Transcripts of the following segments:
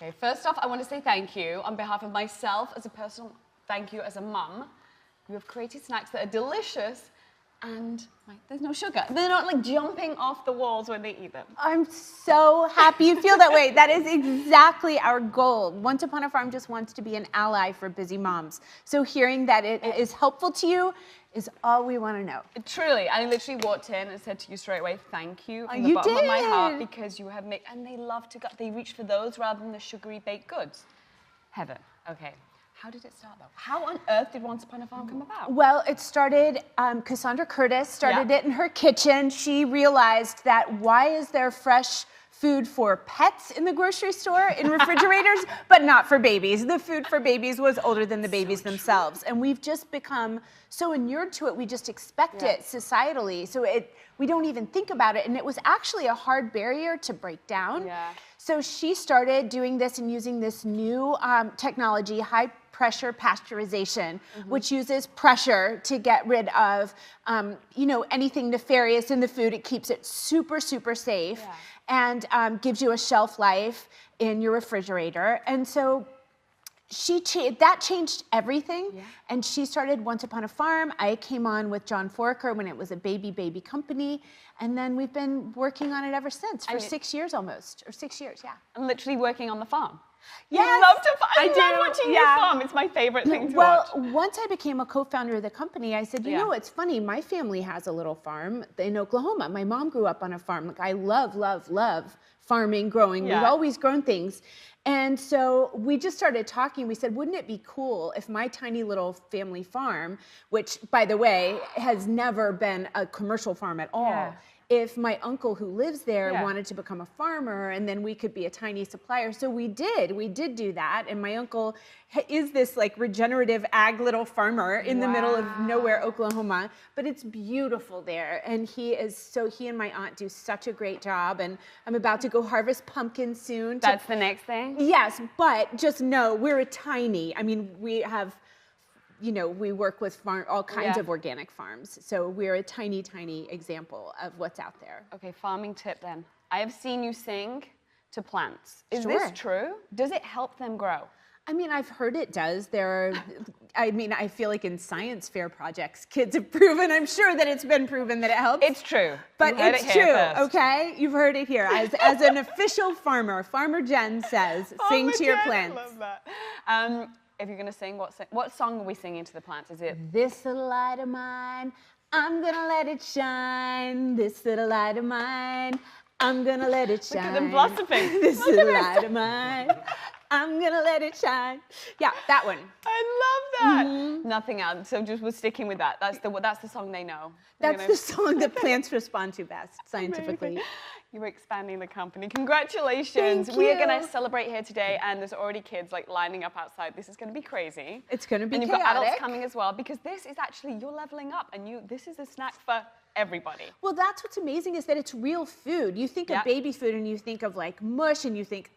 Okay, first off, I want to say thank you on behalf of myself as a personal thank you as a mum. You have created snacks that are delicious and there's no sugar. They're not like jumping off the walls when they eat them. I'm so happy you feel that way. That is exactly our goal. Once Upon a Farm just wants to be an ally for busy moms. So hearing that it is helpful to you is all we want to know. Truly, I literally walked in and said to you straight away, thank you from the You bottom of my heart, did. because you have made, and they love to go, they reach for those rather than the sugary baked goods. Heather, okay, how did it start though? How on earth did Once Upon a Farm come about? Well, it started, Cassandra Curtis started it in her kitchen. She realized that why is there fresh food for pets in the grocery store, in refrigerators, but not for babies. The food for babies was older than the babies themselves. And we've just become so inured to it, we just expect it societally. So we don't even think about it. And it was actually a hard barrier to break down. Yeah. So she started doing this and using this new technology, high pressure pasteurization, which uses pressure to get rid of, anything nefarious in the food. It keeps it super, super safe and gives you a shelf life in your refrigerator. And so that changed everything. And she started Once Upon a Farm. I came on with John Foraker when it was a baby company. And then we've been working on it ever since for 6 years almost, or 6 years, I'm literally working on the farm. Yes, You love to farm. I I love do, watching you farm. It's my favorite thing to watch. Well, once I became a co-founder of the company, I said, you know, it's funny. My family has a little farm in Oklahoma. My mom grew up on a farm. Like, I love farming, growing. We've always grown things. And so we just started talking. We said, wouldn't it be cool if my tiny little family farm, which, by the way, has never been a commercial farm at all, if my uncle who lives there wanted to become a farmer, and then we could be a tiny supplier. So we did do that. And my uncle is this like regenerative ag little farmer in the middle of nowhere, Oklahoma, but it's beautiful there. And he and my aunt do such a great job. And I'm about to go harvest pumpkins soon. That's the next thing? Yes, but just know we're a tiny, we have, we work with all kinds of organic farms. So we're a tiny, tiny example of what's out there. Okay, farming tip then. I have seen you sing to plants. Is this true? Does it help them grow? I've heard it does. I feel like in science fair projects, kids have proven, I'm sure that it's been proven that it helps. It's true. But it's true, okay? You've heard it here. As an official farmer, Farmer Jen says, sing to your plants. I love that. If you're gonna sing, what song are we singing to the plants? Is it? This little light of mine, I'm gonna let it shine. This little light of mine, I'm gonna let it shine. Look at them blossoming. This little light of mine, I'm gonna let it shine. Yeah, that one. I love that. Nothing else. So we're sticking with that. That's the song they know. That's the song that plants respond to best, scientifically. Amazing. You're expanding the company. Congratulations. Thank We are you. going to celebrate here today, and there's already kids like lining up outside. This is going to be crazy. It's going to be chaotic. chaotic. And you've got adults coming as well, because this is actually, you're leveling up, and this is a snack for everybody. Well, that's what's amazing is that it's real food. You think of baby food and you think of like mush and you think,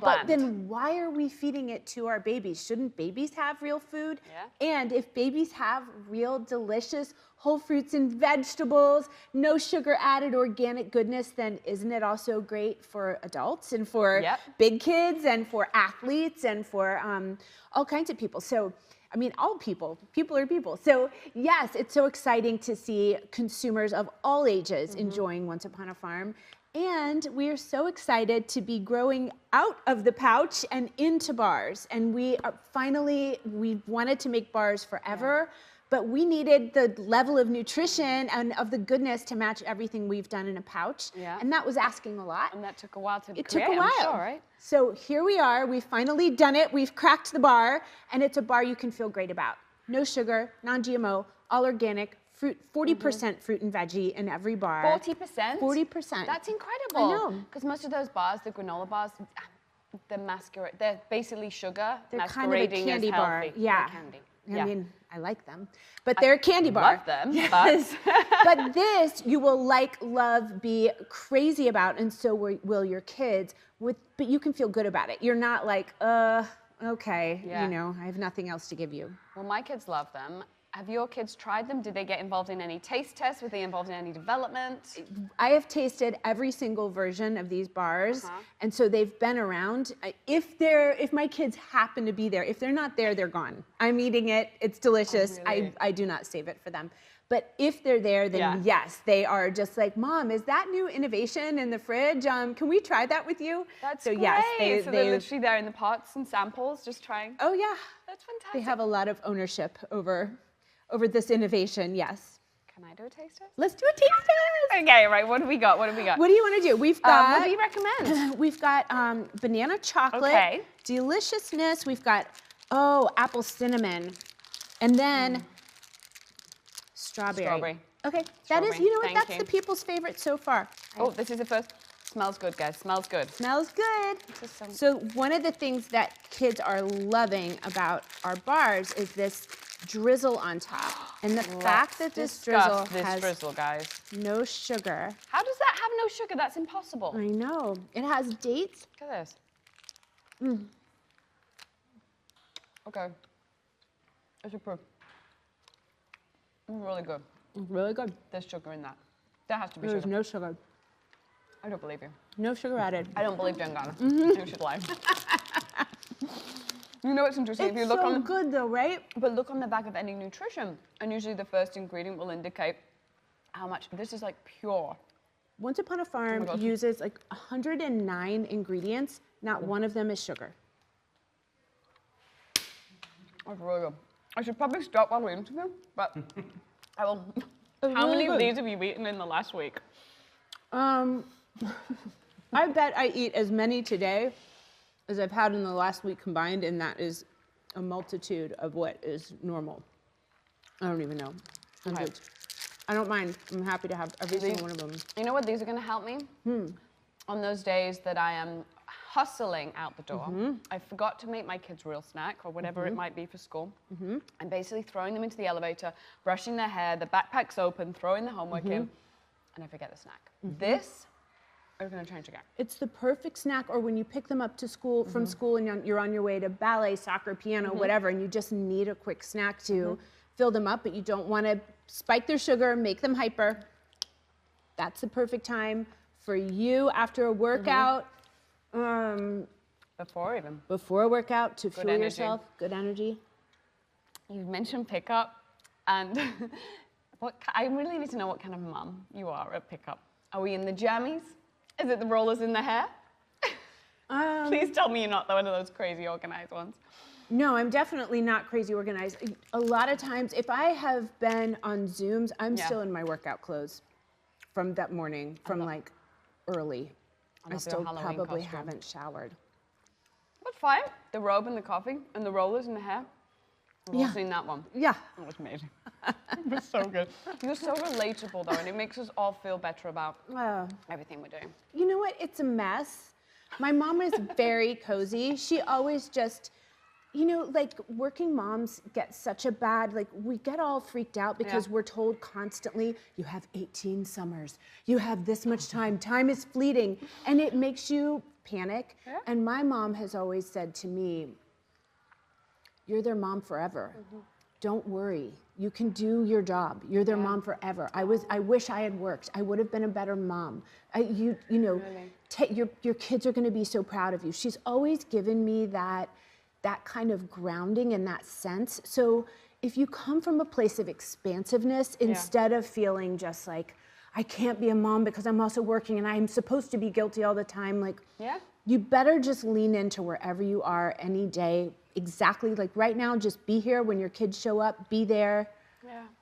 but then why are we feeding it to our babies? Shouldn't babies have real food? And if babies have real delicious whole fruits and vegetables, no sugar added organic goodness, then isn't it also great for adults and for big kids and for athletes and for all kinds of people? So all people are people. So yes, it's so exciting to see consumers of all ages enjoying Once Upon a Farm. And we are so excited to be growing out of the pouch and into bars. And we wanted to make bars forever, but we needed the level of nutrition and of the goodness to match everything we've done in a pouch. And that was asking a lot. And that took a while to create. It took a while. I'm sure, right? So here we are. We've finally done it. We've cracked the bar, and it's a bar you can feel great about. No sugar, non-GMO, all organic, fruit, 40% fruit and veggie in every bar. 40%? 40%. That's incredible. I know. Because most of those bars, the granola bars, they're basically sugar They're masquerading kind of a candy as bar. healthy. Yeah. They're candy. I like them, but they're a candy bar. Love them, yes. But this you will love, be crazy about, and so will your kids. But you can feel good about it. You're not like, okay, I have nothing else to give you. Well, my kids love them. Have your kids tried them? Did they get involved in any taste tests? Were they involved in any development? I have tasted every single version of these bars, and so they've been around. If my kids happen to be there, if they're not there, they're gone. I'm eating it. It's delicious. Oh, really? I do not save it for them. But if they're there, then yes, they are just like, Mom, is that new innovation in the fridge? Can we try that with you? That's so great. Yes, so they're literally there in the pots and samples, just trying. Oh yeah, that's fantastic. They have a lot of ownership over this innovation. Yes. Can I do a taste test? Let's do a taste test. Okay, right. What do we got? What do we got? What do you want to do? We've got. What do you recommend? We've got banana chocolate. Okay. Deliciousness. We've got apple cinnamon, and then strawberry. Okay, that is, you know what, that's the people's favorite so far. Oh, this is the first. Smells good, guys. Smells good. Smells good. So one of the things that kids are loving about our bars is this drizzle on top. And the fact that this drizzle has guys. no sugar. How does that have no sugar? That's impossible. I know. It has dates. Look at this. Okay. It's approved. Really good. Really good. There's sugar in that. There has to be There's sugar. no sugar. I don't believe you. No sugar added. I don't believe Jen Garner. You should lie. You know what's interesting? It's if you look so good though, right? But look on the back of any nutrition, and usually the first ingredient will indicate how much. This is like pure. Once Upon a Farm uses like 109 ingredients. Not one of them is sugar. That's really good. I should probably stop while we interview, but I will. How many of these have you eaten in the last week? I bet I eat as many today as I've had in the last week combined, and that is a multitude of what is normal. I don't even know. I don't mind. I'm happy to have every single one of them. You know what? These are going to help me on those days that I am hustling out the door. I forgot to make my kids real snack or whatever it might be for school. I'm basically throwing them into the elevator, brushing their hair, the backpack's open, throwing the homework in, and I forget the snack. This is going to change again. It's the perfect snack, or when you pick them up to school from school and you're on your way to ballet, soccer, piano, whatever, and you just need a quick snack to fill them up, but you don't want to spike their sugar, make them hyper. That's the perfect time for you after a workout. Before a workout to fuel yourself, good energy. You mentioned pickup, and I really need to know what kind of mum you are at pickup. Are we in the jammies? Is it the rollers in the hair? Please tell me you're not one of those crazy organized ones. No, I'm definitely not crazy organized. A lot of times, if I have been on Zooms, I'm still in my workout clothes from that morning, from like early. I still probably haven't showered. But fine. The robe and the coffee and the rollers and the hair. We've all seen that one. Yeah. That was amazing. It was so good. You're so relatable though, and it makes us all feel better about everything we're doing. You know what? It's a mess. My mom is very cozy. She always just, you know, like working moms get such a bad, like we get all freaked out because we're told constantly, you have 18 summers, you have this much time, time is fleeting, and it makes you panic. Yeah. And my mom has always said to me, you're their mom forever. Don't worry, you can do your job. You're their mom forever. I wish I had worked. I would have been a better mom. You know, your kids are gonna be so proud of you. She's always given me that kind of grounding and that sense. So if you come from a place of expansiveness, instead of feeling just like, I can't be a mom because I'm also working and I'm supposed to be guilty all the time, like, you better just lean into wherever you are any day. Exactly, like right now, just be here when your kids show up, be there,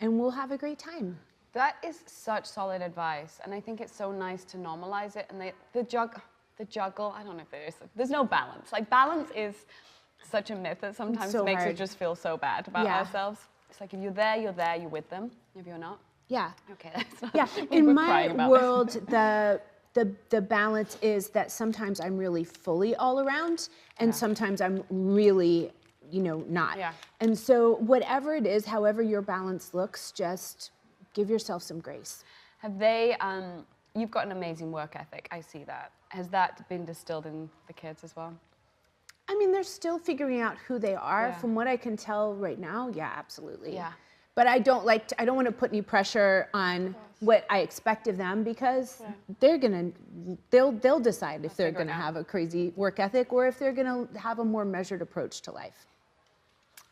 and we'll have a great time. That is such solid advice, and I think it's so nice to normalize it. And the juggle, I don't know if there is, there's no balance. Like balance is such a myth that sometimes makes us just feel so bad about ourselves. It's like if you're there, you're with them. If you're not, okay, that's not, in my world, the balance is that sometimes I'm really fully all around, and sometimes I'm really, you know, not. And so whatever it is, however your balance looks, just give yourself some grace. Have they, you've got an amazing work ethic, I see that. Has that been distilled in the kids as well? I mean, they're still figuring out who they are. From what I can tell right now, absolutely. But I don't want to put any pressure on what I expect of them, because they'll decide if they're gonna have a crazy work ethic or if they're gonna have a more measured approach to life.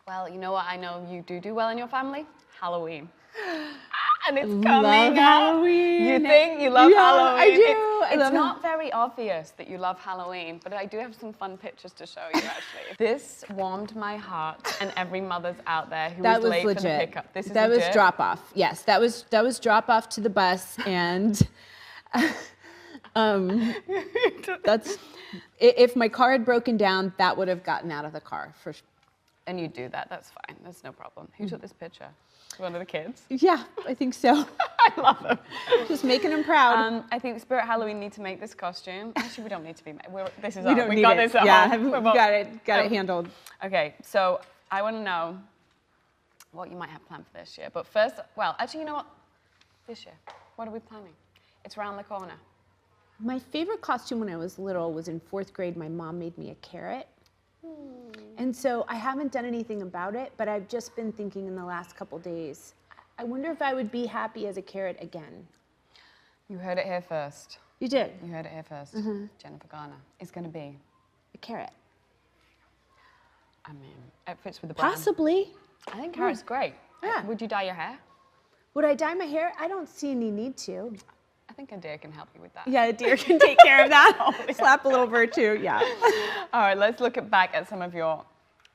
Well, you know what I know you do well in your family? Halloween. And it's coming love up. Halloween. You think you love Halloween? I do. It's not very obvious that you love Halloween, but I do have some fun pictures to show you, actually. This warmed my heart and every mother's out there who was late legit. for the pickup. This is that legit? was drop off. Yes, that was drop off to the bus, and that's if my car had broken down, that would have gotten out of the car for sure. And you do that, that's fine, that's no problem. Who took this picture? One of the kids? Yeah, I think so. I love them. Just making them proud. I think Spirit Halloween need to make this costume. Actually, we don't need to be made. We got this at home. We got it handled. Okay, so I want to know what you might have planned for this year. But first, well, actually, you know what? This year, what are we planning? It's around the corner. My favorite costume when I was little was in 4th grade. My mom made me a carrot. And so I haven't done anything about it, but I've just been thinking in the last couple days, I wonder if I would be happy as a carrot again. You heard it here first. You did? You heard it here first. Jennifer Garner is going to be a carrot. I mean, it fits with the brand. Possibly. I think carrot's great. Yeah. Would you dye your hair? Would I dye my hair? I don't see any need to. I think a deer can help you with that. Yeah, a deer can take care of that. Slap a little virtue, yeah. All right, let's look back at some of your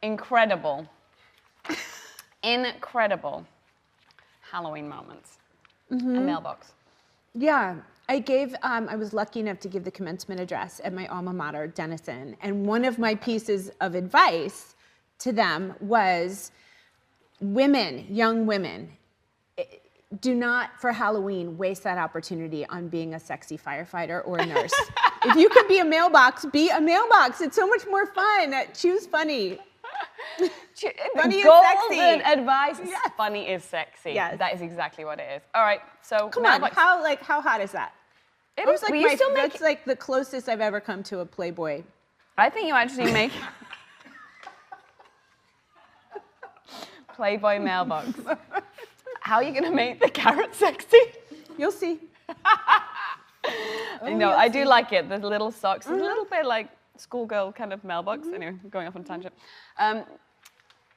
incredible Halloween moments. A mailbox. Yeah, I was lucky enough to give the commencement address at my alma mater, Denison, and one of my pieces of advice to them was, young women, do not, for Halloween, waste that opportunity on being a sexy firefighter or a nurse. If you could be a mailbox, be a mailbox. It's so much more fun. Choose funny. Funny is sexy. Golden advice. Yes. Funny is sexy. Yes. That is exactly what it is. All right, so come on. How hot is that? It was like that's like the closest I've ever come to a Playboy. I think you actually make Playboy mailbox. How are you going to make the carrot sexy? You'll see. I do like it. The little socks. It's a little bit like schoolgirl kind of mailbox. Anyway, going off on a tangent. All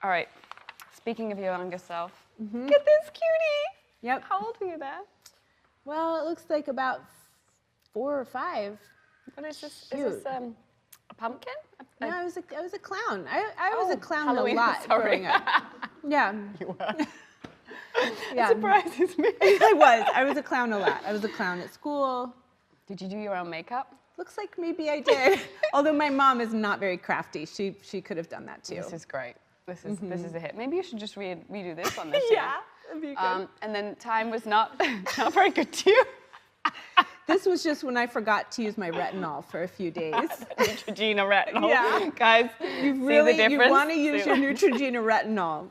right. Speaking of your younger self, look at this cutie. Yep. How old were you there? Well, it looks like about 4 or 5. What is this? Cute. Is this a pumpkin? No, I was a clown. I was a clown Halloween, a lot growing up. Yeah. You were. Yeah. It surprises me. I was a clown a lot. I was a clown at school. Did you do your own makeup? Looks like maybe I did. Although my mom is not very crafty. She could have done that too. This is great. This is a hit. Maybe you should just redo this one this year. Yeah, that'd be good. And then time was not very good to you. This was just when I forgot to use my retinol for a few days. Neutrogena retinol. Yeah. Guys, you want to use your Neutrogena retinol.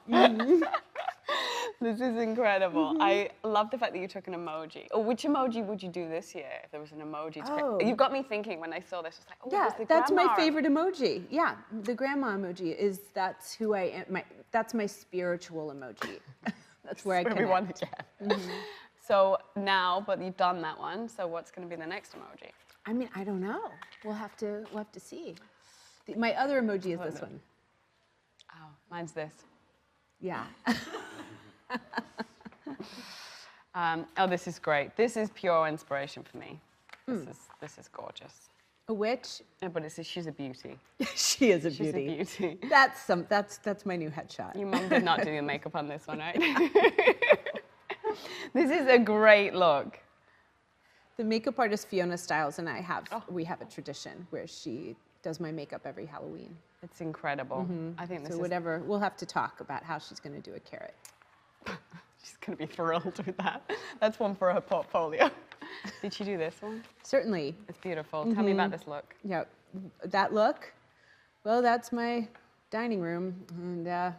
This is incredible. I love the fact that you took an emoji. Oh, which emoji would you do this year if there was an emoji? You got me thinking when I saw this. It's like, oh, yeah, the that's grandma. my favorite emoji. Yeah, the grandma emoji that's who I am. That's my spiritual emoji. That's where I connect. We want to get. So now, but you've done that one. So what's going to be the next emoji? I mean, I don't know. We'll have to see. My other emoji is this one. Oh, mine's this. Yeah. This is great. This is pure inspiration for me. This is gorgeous. A witch? Yeah, but she's a beauty. She is a She's beauty. a beauty. That's my new headshot. Your mum did not do your makeup on this one, right? This is a great look. The makeup artist Fiona Stiles and I we have a tradition where she does my makeup every Halloween. It's incredible. I think this is we'll have to talk about how she's going to do a carrot. She's going to be thrilled with that. That's one for her portfolio. Did she do this one? Certainly. It's beautiful. Tell me about this look. Yeah, that look. Well, that's my dining room, and the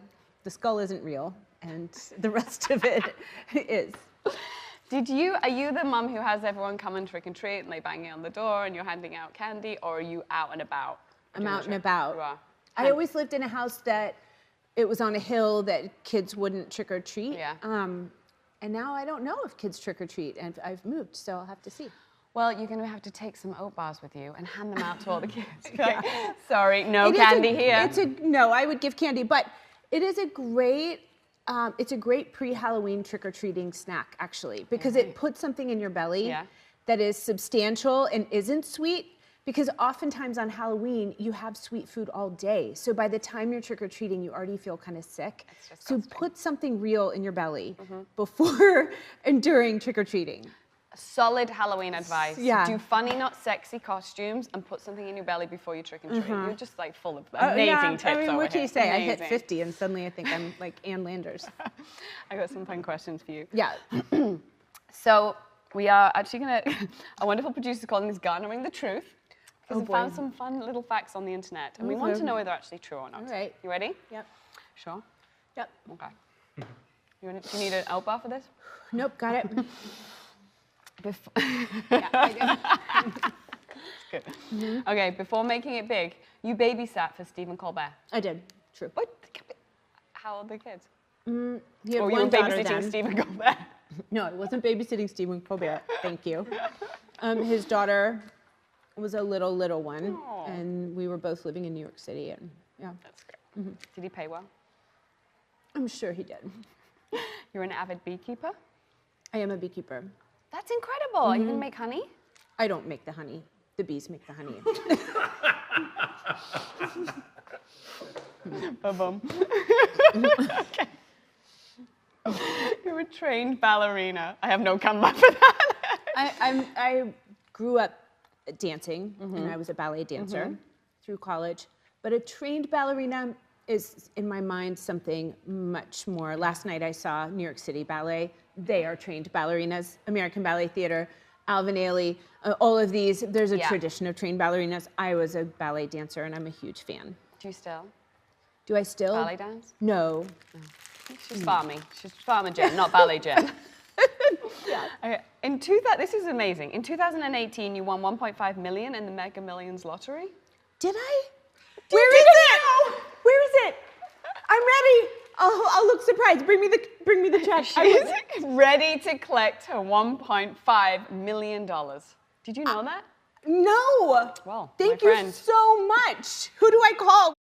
skull isn't real, and the rest of it is. Are you the mum who has everyone come and trick and treat and they banging on the door and you're handing out candy, or are you out and about? I'm out and about. You are. I always lived in a house that it was on a hill that kids wouldn't trick or treat. Yeah. And now I don't know if kids trick or treat, and I've moved, so I'll have to see. Well, you're going to have to take some oat bars with you and hand them out to all the kids. Okay? Sorry, no candy here. No, I would give candy, but it is a great, it's a great pre-Halloween trick-or-treating snack, actually, because it puts something in your belly that is substantial and isn't sweet, because oftentimes on Halloween, you have sweet food all day. So by the time you're trick-or-treating, you already feel kind of sick. So put something real in your belly before and during trick-or-treating. Solid Halloween advice. Yeah. Do funny, not sexy costumes and put something in your belly before you trick and treat. You're just like full of amazing tips over here. What can you say? Amazing. I hit 50 and suddenly I think I'm like Ann Landers. I got some fun questions for you. Yeah. So we are actually going to, our wonderful producer's calling this Garnering the Truth. Because we found some fun little facts on the internet and we want to know whether they're actually true or not. All right. You ready? Yep. Sure? Yep. Okay. Do you need an oat bar for this? Nope, got it. Yeah, I do. Good. Okay, before making it big, you babysat for Stephen Colbert. I did. True. What? How old are the kids? You have Or you were one daughter babysitting then. Stephen Colbert? No, I wasn't babysitting Stephen Colbert. Thank you. His daughter was a little one, and we were both living in New York City, and yeah. That's great. Did he pay well? I'm sure he did. You're an avid beekeeper? I am a beekeeper. That's incredible. Are you going to make honey? I don't make the honey. The bees make the honey. Ba-bum. Okay. You're a trained ballerina. I have no comeback for that. I grew up dancing, and I was a ballet dancer through college. But a trained ballerina is, in my mind, something much more. Last night I saw New York City Ballet. They are trained ballerinas. American Ballet Theater, Alvin Ailey, all of these. There's a tradition of trained ballerinas. I was a ballet dancer, and I'm a huge fan. Do you still? Do I still? Ballet dance? No. She's farming. She's farmer Jen, not ballet Jen. Yeah. Okay. This is amazing. In 2018, you won 1.5 million in the Mega Millions lottery. Did I? Where is it? Where is it? I'm ready. I'll look surprised. Bring me the check. She's ready to collect her $1.5 million. Did you know that? No. Well, thank you so much. Who do I call?